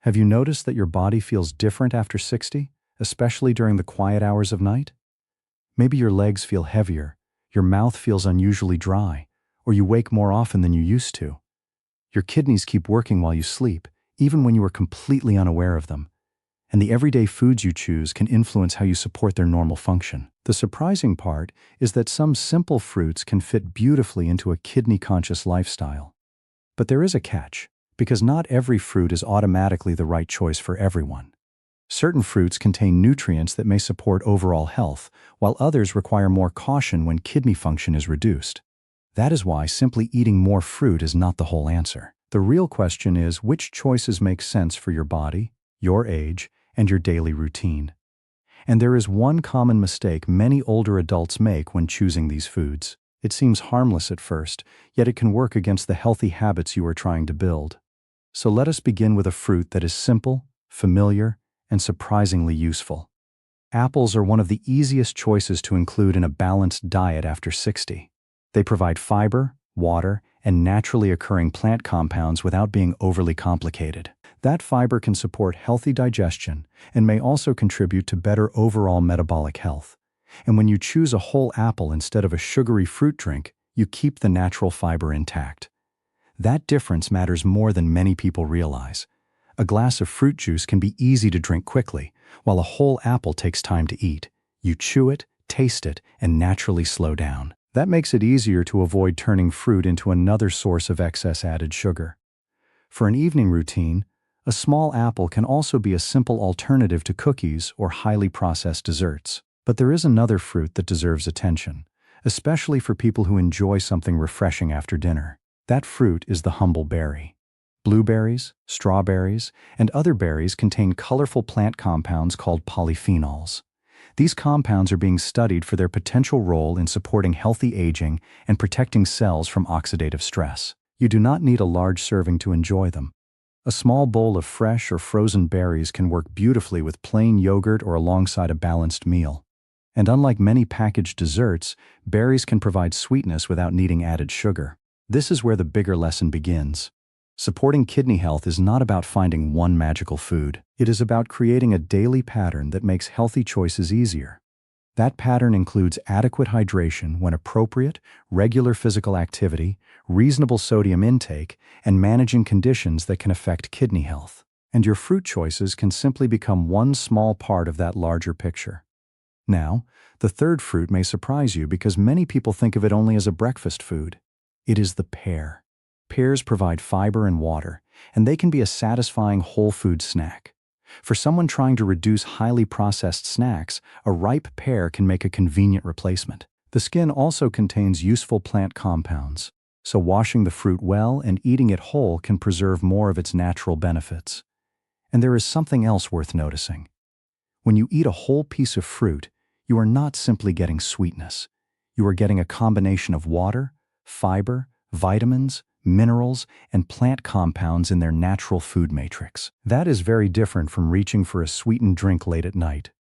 Have you noticed that your body feels different after 60, especially during the quiet hours of night? Maybe your legs feel heavier, your mouth feels unusually dry, or you wake more often than you used to. Your kidneys keep working while you sleep, even when you are completely unaware of them. And the everyday foods you choose can influence how you support their normal function. The surprising part is that some simple fruits can fit beautifully into a kidney-conscious lifestyle. But there is a catch, because not every fruit is automatically the right choice for everyone. Certain fruits contain nutrients that may support overall health, while others require more caution when kidney function is reduced. That is why simply eating more fruit is not the whole answer. The real question is which choices make sense for your body, your age, and your daily routine. And there is one common mistake many older adults make when choosing these foods. It seems harmless at first, yet it can work against the healthy habits you are trying to build. So let us begin with a fruit that is simple, familiar, and surprisingly useful. Apples are one of the easiest choices to include in a balanced diet after 60. They provide fiber, water, and naturally occurring plant compounds without being overly complicated. That fiber can support healthy digestion and may also contribute to better overall metabolic health. And when you choose a whole apple instead of a sugary fruit drink, you keep the natural fiber intact. That difference matters more than many people realize. A glass of fruit juice can be easy to drink quickly, while a whole apple takes time to eat. You chew it, taste it, and naturally slow down. That makes it easier to avoid turning fruit into another source of excess added sugar. For an evening routine, a small apple can also be a simple alternative to cookies or highly processed desserts. But there is another fruit that deserves attention, especially for people who enjoy something refreshing after dinner. That fruit is the humble berry. Blueberries, strawberries, and other berries contain colorful plant compounds called polyphenols. These compounds are being studied for their potential role in supporting healthy aging and protecting cells from oxidative stress. You do not need a large serving to enjoy them. A small bowl of fresh or frozen berries can work beautifully with plain yogurt or alongside a balanced meal. And unlike many packaged desserts, berries can provide sweetness without needing added sugar. This is where the bigger lesson begins. Supporting kidney health is not about finding one magical food. It is about creating a daily pattern that makes healthy choices easier. That pattern includes adequate hydration when appropriate, regular physical activity, reasonable sodium intake, and managing conditions that can affect kidney health. And your fruit choices can simply become one small part of that larger picture. Now, the third fruit may surprise you because many people think of it only as a breakfast food. It is the pear. Pears provide fiber and water, and they can be a satisfying whole food snack. For someone trying to reduce highly processed snacks, a ripe pear can make a convenient replacement. The skin also contains useful plant compounds, so washing the fruit well and eating it whole can preserve more of its natural benefits. And there is something else worth noticing. When you eat a whole piece of fruit, you are not simply getting sweetness. You are getting a combination of water, fiber, vitamins, minerals, and plant compounds in their natural food matrix. That is very different from reaching for a sweetened drink late at night.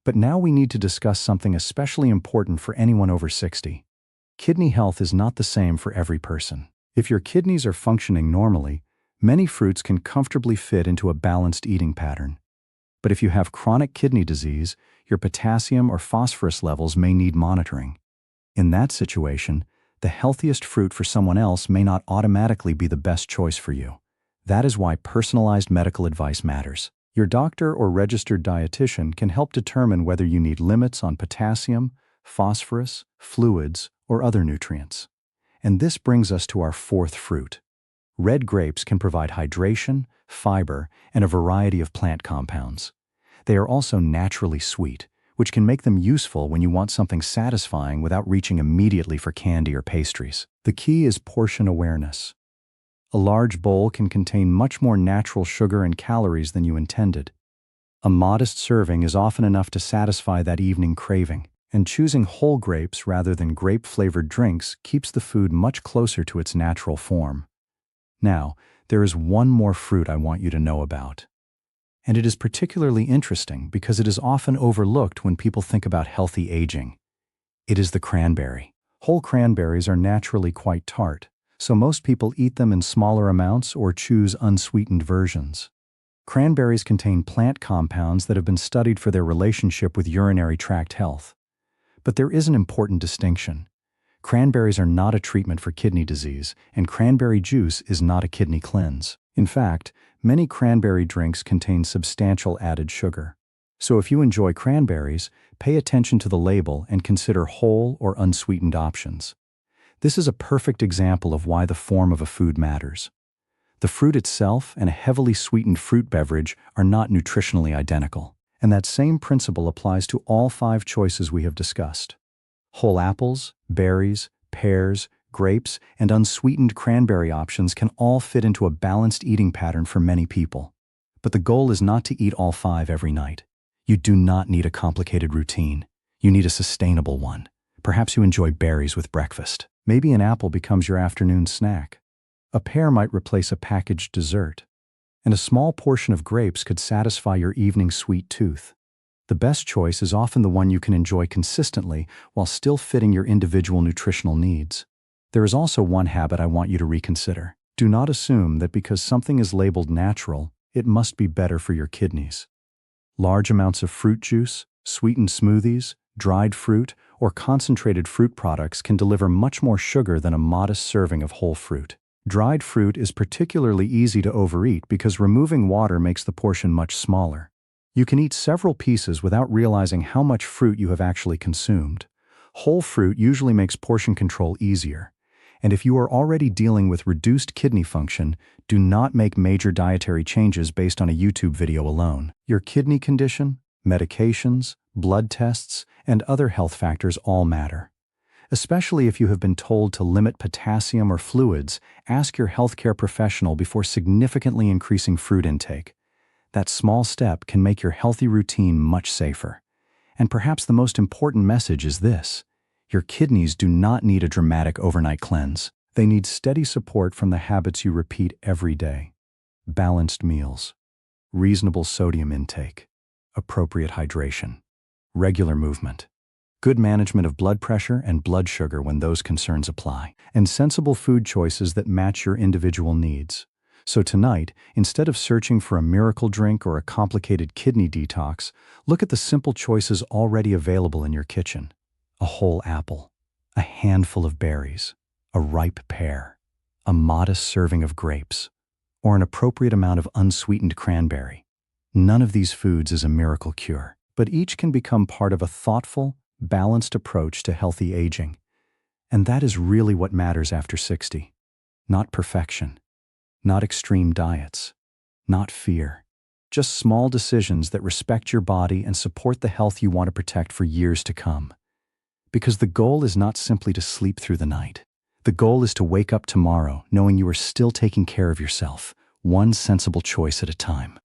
But now we need to discuss something especially important for anyone over 60. Kidney health is not the same for every person. If your kidneys are functioning normally, many fruits can comfortably fit into a balanced eating pattern. But if you have chronic kidney disease, your potassium or phosphorus levels may need monitoring. In that situation, the healthiest fruit for someone else may not automatically be the best choice for you. That is why personalized medical advice matters. Your doctor or registered dietitian can help determine whether you need limits on potassium, phosphorus, fluids, or other nutrients. And this brings us to our fourth fruit. Red grapes can provide hydration, fiber, and a variety of plant compounds. They are also naturally sweet, which can make them useful when you want something satisfying without reaching immediately for candy or pastries. The key is portion awareness. A large bowl can contain much more natural sugar and calories than you intended. A modest serving is often enough to satisfy that evening craving, and choosing whole grapes rather than grape-flavored drinks keeps the food much closer to its natural form. Now, there is one more fruit I want you to know about. And it is particularly interesting because it is often overlooked when people think about healthy aging. It is the cranberry. Whole cranberries are naturally quite tart, so most people eat them in smaller amounts or choose unsweetened versions. Cranberries contain plant compounds that have been studied for their relationship with urinary tract health. But there is an important distinction. Cranberries are not a treatment for kidney disease, and cranberry juice is not a kidney cleanse. In fact, many cranberry drinks contain substantial added sugar. So if you enjoy cranberries, pay attention to the label and consider whole or unsweetened options. This is a perfect example of why the form of a food matters. The fruit itself and a heavily sweetened fruit beverage are not nutritionally identical, and that same principle applies to all 5 choices we have discussed. Whole apples, berries, pears, grapes, and unsweetened cranberry options can all fit into a balanced eating pattern for many people. But the goal is not to eat all 5 every night. You do not need a complicated routine. You need a sustainable one. Perhaps you enjoy berries with breakfast. Maybe an apple becomes your afternoon snack. A pear might replace a packaged dessert. And a small portion of grapes could satisfy your evening sweet tooth. The best choice is often the one you can enjoy consistently while still fitting your individual nutritional needs. There is also one habit I want you to reconsider. Do not assume that because something is labeled natural, it must be better for your kidneys. Large amounts of fruit juice, sweetened smoothies, dried fruit, or concentrated fruit products can deliver much more sugar than a modest serving of whole fruit. Dried fruit is particularly easy to overeat because removing water makes the portion much smaller. You can eat several pieces without realizing how much fruit you have actually consumed. Whole fruit usually makes portion control easier. And if you are already dealing with reduced kidney function, do not make major dietary changes based on a YouTube video alone. Your kidney condition, medications, blood tests, and other health factors all matter. Especially if you have been told to limit potassium or fluids, ask your healthcare professional before significantly increasing fruit intake. That small step can make your healthy routine much safer. And perhaps the most important message is this: your kidneys do not need a dramatic overnight cleanse. They need steady support from the habits you repeat every day. Balanced meals, reasonable sodium intake, appropriate hydration, regular movement, good management of blood pressure and blood sugar when those concerns apply, and sensible food choices that match your individual needs. So tonight, instead of searching for a miracle drink or a complicated kidney detox, look at the simple choices already available in your kitchen. A whole apple, a handful of berries, a ripe pear, a modest serving of grapes, or an appropriate amount of unsweetened cranberry. None of these foods is a miracle cure, but each can become part of a thoughtful, balanced approach to healthy aging. And that is really what matters after 60. Not perfection, not extreme diets, not fear. Just small decisions that respect your body and support the health you want to protect for years to come. Because the goal is not simply to sleep through the night. The goal is to wake up tomorrow knowing you are still taking care of yourself, one sensible choice at a time.